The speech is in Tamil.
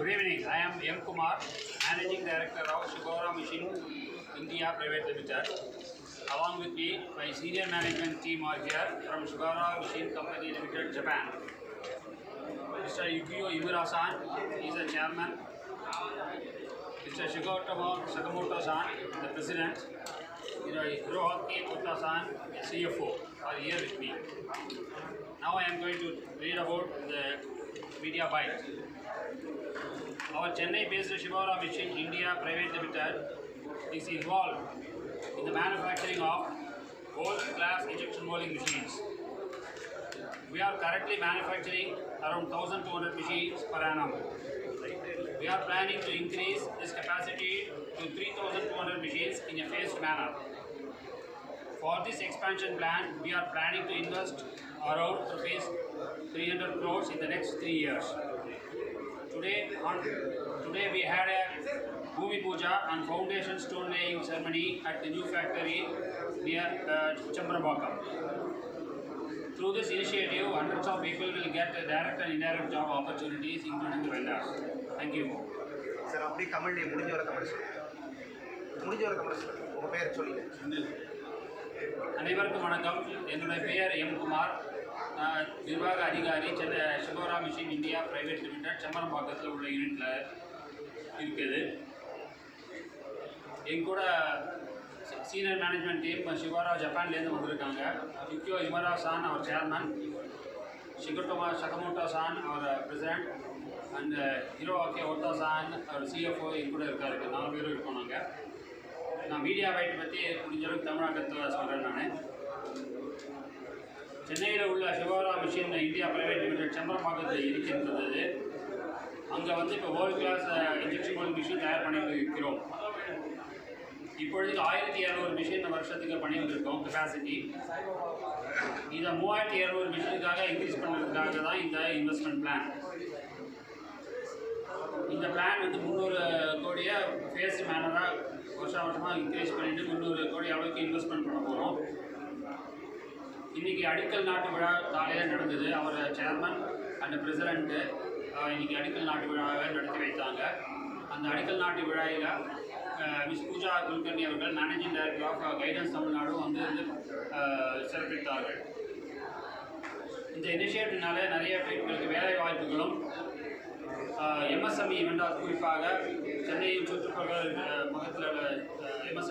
Good evening. I am M. Kumar, Managing Director of Shibaura Machine, India Private Limited. Along with me, my senior management team are here from Shibaura Machine Company Limited, Japan. Mr. Yukio Imura-san is the chairman. Mr. Sakamoto-san, the president. Hiroaki Ota-san, CFO, are here with me. Now I am going to read about the media bite. Our Chennai-based Shibaura Machine India Private Limited is involved in the manufacturing of world-class injection molding machines. We are currently manufacturing around 1,200 machines per annum. We are planning to increase this capacity to 3,200 machines in a phased manner. For this expansion plan, we are planning to invest around rupees 300 crores in the next 3 years. Today we had a Bhumi Puja and foundation stone laying ceremony at the new factory near Chambrambakam. Through this initiative, hundreds of people will get direct and indirect job opportunities, including the vendors. Thank you. Sir, அப்படி தமிழ்ல முடிஞ்சவரை தமிழ் சொல்லுங்க. உங்க பேர் சொல்லுங்க. அனைவருக்கும் வணக்கம். என்னுடைய பெயர் எம் குமார். நிர்வாக அதிகாரி Chennai Shibaura machine India private limited செம்பரம்பாக்கத்தில் உள்ள யூனிட்டில் இருக்குது. எங்க கூட சீனியர் மேனேஜ்மெண்ட் டீம் ஷிபௌரா ஜப்பான்லேருந்து வந்திருக்காங்க. யுக்கியோ இமரா-சான் அவர் சேர்மன், சகமோட்டோ-சான் அவர் பிரசிடென்ட், அண்ட் ஹிரோஆக்கி ஓட்டோ-சான் அவர் சிஎஃப்ஓ எங்க கூட இருக்காரு. 4 பேரும் இருக்கோம். நான் மீடியா பைட் பற்றி முடிஞ்சளவுக்கு தமிழகத்தில் சொல்கிறேன். நான் சென்னையில் உள்ள Shibaura machine India private limited செம்பரம்பாக்கத்தில் இருக்கின்றது. அங்கே இப்போ world class injection moulding machine தயார் பண்ணிட்டு இருக்கிறோம். இப்பொழுதுக்கு 1200 மிஷின் வருஷத்துக்கு பண்ணிட்டு இருக்கோம் கெப்பாசிட்டி. இதை 3200 மிஷினுக்காக இன்க்ரீஸ் பண்ணுறதுக்காக தான் இந்த இன்வெஸ்ட்மெண்ட் பிளான். இந்த பிளான் 300 கோடியை ஃபேஸ் மேனராக வருஷமாக இன்க்ரீஸ் பண்ணிவிட்டு 300 கோடி அளவுக்கு இன்வெஸ்ட்மெண்ட் பண்ண போகிறோம். இன்றைக்கி அடிக்கல் நாட்டு விழா காலையில் நடந்தது. அவர் சேர்மன் அண்ட் பிரசிடெண்ட்டு இன்றைக்கி அடிக்கல் நாட்டு விழாவை நடத்தி வைத்தாங்க. அந்த அடிக்கல் நாட்டு விழாவில் மிஸ் பூஜா குல்கர்னி அவர்கள் managing director of guidance Tamil Nadu சிறப்பித்தார்கள். இந்த இனிஷியேட்டிவ்னால நிறைய பேருக்கு வேலை வாய்ப்புகளும் எம்எஸ்எம்இ வெண்டார் குறிப்பாக சென்னையின் சுற்றுப்புற பக்கத்தில் உள்ள எம்எஸ்எம்இ